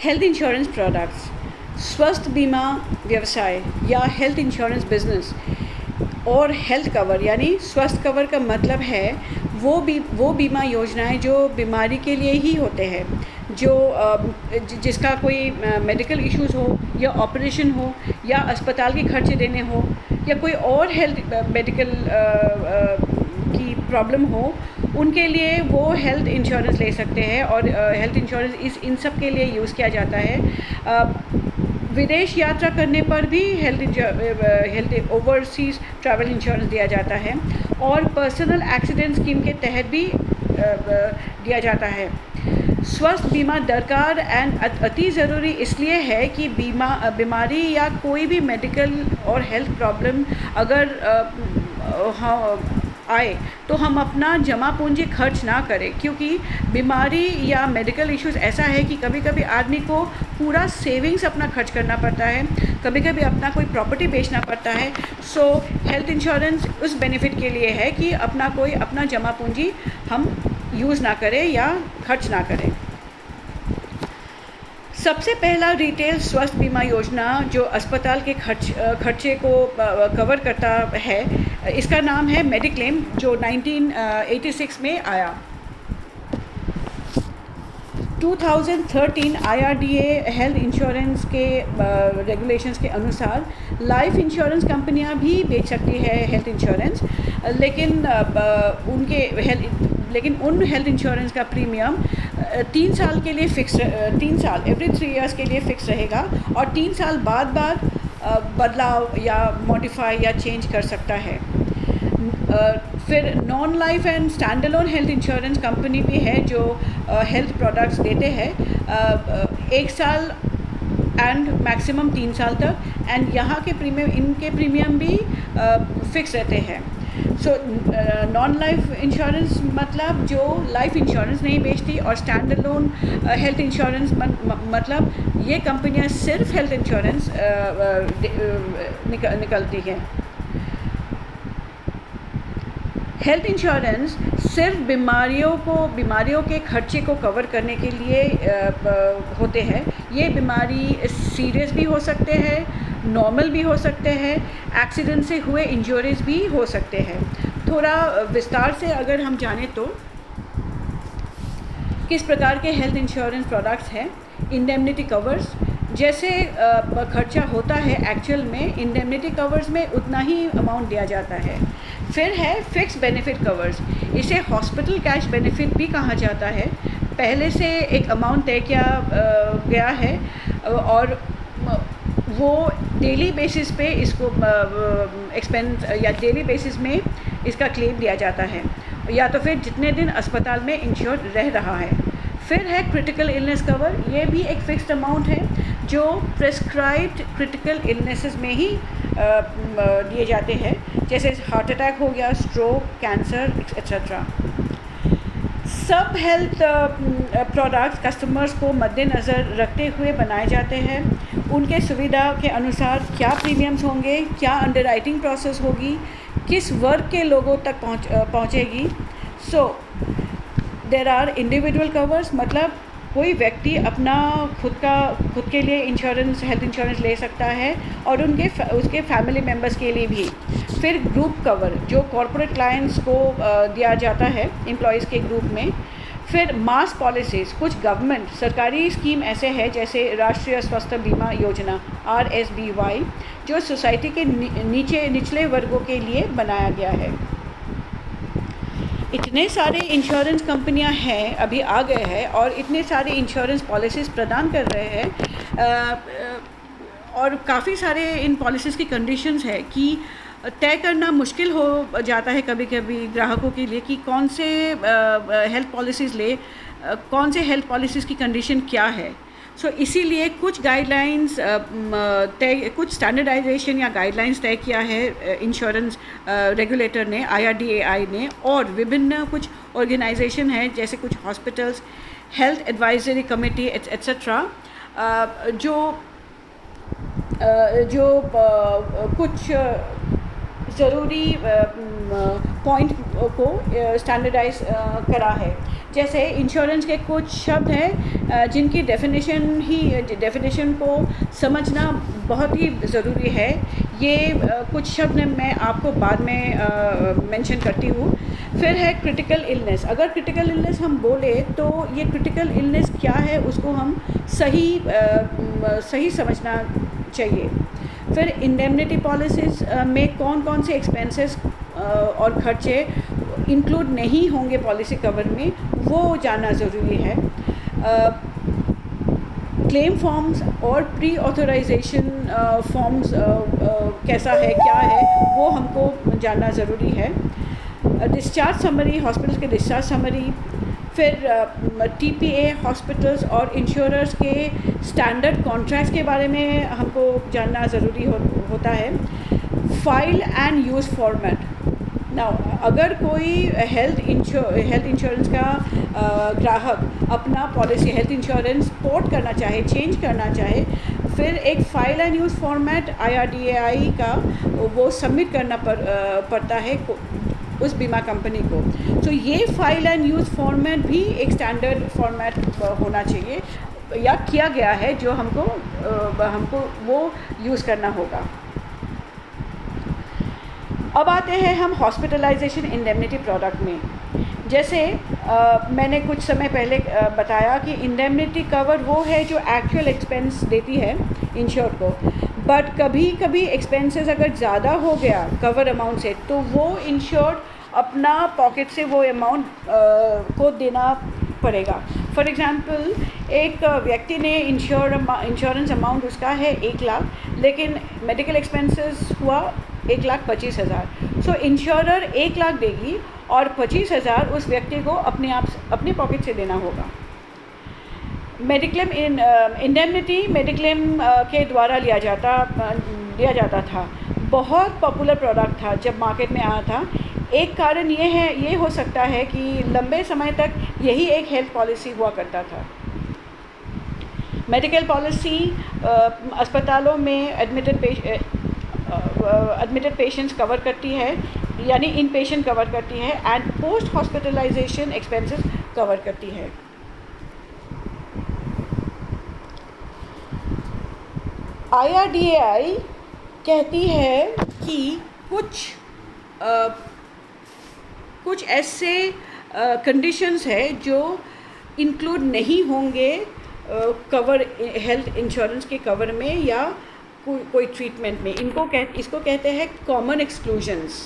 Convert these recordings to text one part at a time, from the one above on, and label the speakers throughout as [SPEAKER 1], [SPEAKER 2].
[SPEAKER 1] Health insurance products, स्वास्थ्य बीमा व्यवसाय या हेल्थ इंश्योरेंस बिजनेस और हेल्थ कवर यानी स्वास्थ्य कवर का मतलब है वो बीमा योजनाएं जो बीमारी के लिए ही होते हैं, जो जिसका कोई मेडिकल इश्यूज़ हो या ऑपरेशन हो या अस्पताल के खर्चे देने हो या कोई और हेल्थ मेडिकल की प्रॉब्लम हो, उनके लिए वो हेल्थ इंश्योरेंस ले सकते हैं। और हेल्थ इंश्योरेंस इन सब के लिए यूज़ किया जाता है। विदेश यात्रा करने पर भी हेल्थ ओवरसीज़ ट्रैवल इंश्योरेंस दिया जाता है और पर्सनल एक्सीडेंट स्कीम के तहत भी दिया जाता है। स्वास्थ्य बीमा दरकार एंड अति ज़रूरी इसलिए है कि बीमारी या कोई भी मेडिकल और हेल्थ प्रॉब्लम अगर आए तो हम अपना जमा पूंजी खर्च ना करें, क्योंकि बीमारी या मेडिकल इश्यूज़ ऐसा है कि कभी कभी आदमी को पूरा सेविंग्स अपना खर्च करना पड़ता है, कभी कभी अपना कोई प्रॉपर्टी बेचना पड़ता है। सो हेल्थ इंश्योरेंस उस बेनिफिट के लिए है कि अपना जमा पूंजी हम यूज़ ना करें या खर्च ना करें। सबसे पहला रिटेल स्वास्थ्य बीमा योजना जो अस्पताल के खर्चे को कवर करता है, इसका नाम है मेडिक्लेम, जो 1986 में आया। 2013 IRDA हेल्थ इंश्योरेंस के रेगुलेशंस के अनुसार लाइफ इंश्योरेंस कंपनियां भी बेच सकती है हेल्थ इंश्योरेंस, लेकिन उन हेल्थ इंश्योरेंस का प्रीमियम 3 साल के लिए एवरी 3 इयर्स के लिए फिक्स रहेगा और 3 साल बाद बदलाव या मॉडिफाई या चेंज कर सकता है। फिर non life and stand alone health insurance company भी है जो हेल्थ प्रोडक्ट्स देते हैं 1 साल एंड मैक्सिमम 3 साल तक, एंड यहाँ के इनके प्रीमियम भी फिक्स रहते हैं। सो नॉन लाइफ इंश्योरेंस मतलब जो लाइफ इंश्योरेंस नहीं बेचती, और स्टैंड अलोन हेल्थ इंश्योरेंस मतलब ये कंपनियां सिर्फ हेल्थ इंश्योरेंस निकलती हैं। हेल्थ इंश्योरेंस सिर्फ बीमारियों के खर्चे को कवर करने के लिए होते हैं। ये बीमारी सीरियस भी हो सकते हैं, नॉर्मल भी हो सकते हैं, एक्सीडेंट से हुए इंजरीज भी हो सकते हैं। थोड़ा विस्तार से अगर हम जानें तो किस प्रकार के हेल्थ इंश्योरेंस प्रोडक्ट्स हैं। इंडेमनिटी कवर्स, जैसे खर्चा होता है एक्चुअल में इंडेमनिटी कवर्स में उतना ही अमाउंट दिया जाता है। फिर है फिक्स बेनिफिट कवर्स, इसे हॉस्पिटल कैश बेनिफिट भी कहा जाता है। पहले से एक अमाउंट तय किया गया है और वो डेली बेसिस पे इसको एक्सपेंस या डेली बेसिस में इसका क्लेम दिया जाता है, या तो फिर जितने दिन अस्पताल में इंश्योर रह रहा है। फिर है क्रिटिकल इलनेस कवर, ये भी एक फिक्स्ड अमाउंट है जो प्रेस्क्राइब्ड क्रिटिकल इलनेसेस में ही दिए जाते हैं, जैसे हार्ट अटैक हो गया, स्ट्रोक, कैंसर एक्सेट्रा। सब हेल्थ प्रोडक्ट्स कस्टमर्स को मद्देनज़र रखते हुए बनाए जाते हैं। उनके सुविधा के अनुसार क्या प्रीमियम्स होंगे, क्या अंडरराइटिंग प्रोसेस होगी, किस वर्ग के लोगों तक पहुँचेगी। So there are individual covers, मतलब कोई व्यक्ति अपना खुद के लिए हेल्थ इंश्योरेंस ले सकता है और उसके फैमिली मेम्बर्स के लिए भी। फिर ग्रुप कवर जो कॉरपोरेट क्लाइंट्स को दिया जाता है एम्प्लॉयज़ के ग्रुप में। फिर मास पॉलिसीज़, कुछ गवर्नमेंट सरकारी स्कीम ऐसे हैं जैसे राष्ट्रीय स्वास्थ्य बीमा योजना RSBY, जो सोसाइटी के निचले वर्गों के लिए बनाया गया है। इतने सारे इंश्योरेंस कंपनियां हैं, अभी आ गए हैं और इतने सारे इंश्योरेंस पॉलिसीज़ प्रदान कर रहे हैं, और काफ़ी सारे इन पॉलिसीज़ की कंडीशंस है कि तय करना मुश्किल हो जाता है कभी कभी ग्राहकों के लिए कि कौन से हेल्थ पॉलिसीज़ ले, कौन से हेल्थ पॉलिसीज़ की कंडीशन क्या है। सो इसीलिए कुछ गाइडलाइंस कुछ स्टैंडर्डाइजेशन या गाइडलाइंस तय किया है इंश्योरेंस रेगुलेटर ने, IRDAI ने, और विभिन्न कुछ ऑर्गेनाइजेशन हैं जैसे कुछ hospitals, health advisory committee etcetera, जो कुछ ज़रूरी पॉइंट को स्टैंडर्डाइज करा है। जैसे इंश्योरेंस के कुछ शब्द हैं जिनकी डेफिनेशन को समझना बहुत ही ज़रूरी है। ये कुछ शब्द मैं आपको बाद में मेंशन करती हूँ। फिर है क्रिटिकल इलनेस। अगर क्रिटिकल इलनेस हम बोले तो ये क्रिटिकल इलनेस क्या है उसको हम सही समझना चाहिए। फिर इंडेमनिटी पॉलिसीज़ में कौन कौन से एक्सपेंसेस और खर्चे इंक्लूड नहीं होंगे पॉलिसी कवर में, वो जानना ज़रूरी है। क्लेम फॉर्म्स और प्री ऑथराइजेशन फॉर्म्स कैसा है, क्या है, वो हमको जानना ज़रूरी है। डिस्चार्ज समरी, हॉस्पिटल के डिस्चार्ज समरी। फिर टीपीए हॉस्पिटल्स और इंश्योरर्स के स्टैंडर्ड कॉन्ट्रैक्ट्स के बारे में हमको जानना ज़रूरी होता है। File and use format. Now अगर कोई हेल्थ इंश्योरेंस का ग्राहक अपना पॉलिसी हेल्थ इंश्योरेंस पोर्ट करना चाहे, चेंज करना चाहे, फिर एक file and use format IRDAI का वो सबमिट करना पड़ता है उस बीमा कंपनी को। तो ये फ़ाइल एंड यूज़ फॉर्मेट भी एक स्टैंडर्ड फॉर्मेट होना चाहिए या किया गया है जो हमको वो यूज़ करना होगा। अब आते हैं हम हॉस्पिटलाइजेशन इंडेमनिटी प्रोडक्ट में। जैसे मैंने कुछ समय पहले बताया कि इंडेमनिटी कवर वो है जो एक्चुअल एक्सपेंस देती है इंश्योर को, बट कभी कभी एक्सपेंसेस अगर ज़्यादा हो गया कवर अमाउंट से तो वो इंश्योर अपना पॉकेट से वो अमाउंट को देना पड़ेगा। फॉर एग्ज़ाम्पल, एक व्यक्ति ने इंश्योरेंस अमाउंट उसका है 1 लाख, लेकिन मेडिकल एक्सपेंसेस हुआ 1,25,000। सो इंश्योरर 1 लाख देगी और 25,000 उस व्यक्ति को अपने पॉकेट से देना होगा। मेडिक्लेम इंडेमनिटी मेडिक्लेम के द्वारा लिया जाता था। बहुत पॉपुलर प्रोडक्ट था जब मार्केट में आया था। एक कारण ये हो सकता है कि लंबे समय तक यही एक हेल्थ पॉलिसी हुआ करता था। मेडिकल पॉलिसी अस्पतालों में एडमिटेड पेशेंट्स कवर करती है, यानी इन पेशेंट कवर करती है, and post hospitalisation expenses cover करती है। IRDAI कहती है कि कुछ ऐसे कंडीशंस है जो इंक्लूड नहीं होंगे कवर हेल्थ इंश्योरेंस के कवर में या कोई ट्रीटमेंट में। इसको कहते हैं कॉमन एक्सक्लूजन्स।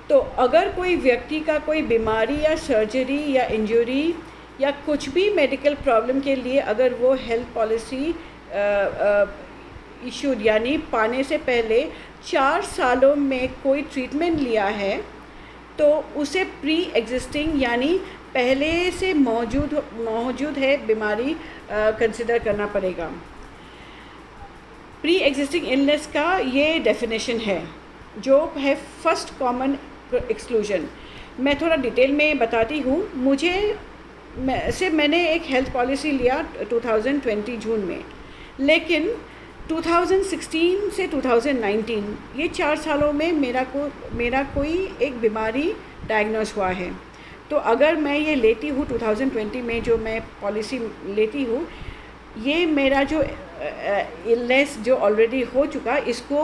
[SPEAKER 1] तो अगर कोई व्यक्ति का कोई बीमारी या सर्जरी या इंजरी या कुछ भी मेडिकल प्रॉब्लम के लिए अगर वो हेल्थ पॉलिसी इशूड यानी पाने से पहले 4 सालों में कोई ट्रीटमेंट लिया है तो उसे प्री एग्जिस्टिंग यानी पहले से मौजूद है बीमारी कंसिडर करना पड़ेगा। प्री एग्जिस्टिंग इलनेस का ये डेफिनेशन है जो है फर्स्ट कॉमन एक्सक्लूजन। मैं थोड़ा डिटेल में बताती हूँ। मैंने एक हेल्थ पॉलिसी लिया 2020 जून में, लेकिन 2016 से 2019 ये 4 सालों में मेरा कोई एक बीमारी डायग्नोस हुआ है। तो अगर मैं ये लेती हूँ 2020 में जो मैं पॉलिसी लेती हूँ, ये मेरा जो इलनेस जो ऑलरेडी हो चुका, इसको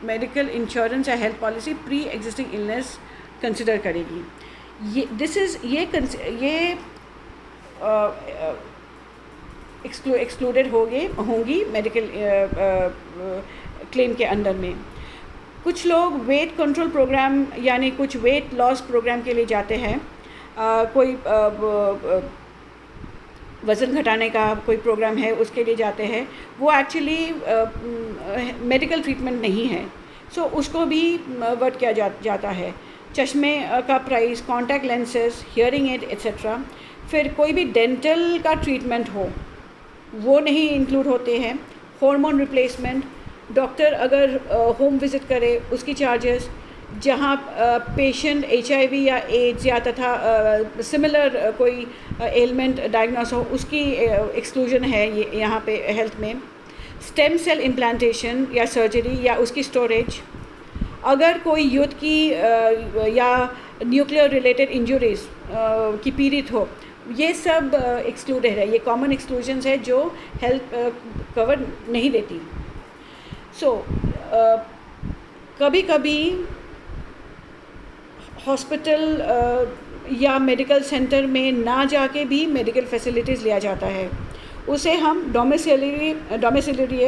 [SPEAKER 1] मेडिकल इंश्योरेंस या health policy pre existing illness consider करेगी। ये एक्सक्लूडेड होंगी मेडिकल क्लेम के अंडर में। कुछ लोग वेट कंट्रोल प्रोग्राम यानी कुछ वेट लॉस प्रोग्राम के लिए जाते हैं। कोई वज़न घटाने का कोई प्रोग्राम है उसके लिए जाते हैं। वो एक्चुअली मेडिकल ट्रीटमेंट नहीं है, सो उसको भी वर्ट किया जाता है। चश्मे का price, contact lenses, hearing aid etcetera. फिर कोई भी डेंटल का ट्रीटमेंट हो वो नहीं इंक्लूड होते हैं। हार्मोन रिप्लेसमेंट, डॉक्टर अगर होम विज़िट करे उसकी चार्जेस, जहाँ पेशेंट HIV या एड्स या तथा सिमिलर कोई एलिमेंट डायग्नोस हो उसकी एक्सक्लूजन है ये यहाँ पे हेल्थ में। स्टेम सेल इम्प्लांटेशन या सर्जरी या उसकी स्टोरेज। अगर कोई युद्ध की या न्यूक्लियर रिलेटेड इंजरीज की पीड़ित हो, ये सब एक्सक्लूडेड है। ये कॉमन एक्सक्लूजन्स है जो हेल्थ कवर नहीं देती। सो कभी कभी हॉस्पिटल या मेडिकल सेंटर में ना जाके भी मेडिकल फैसिलिटीज़ लिया जाता है, उसे हम डोमिसिलरी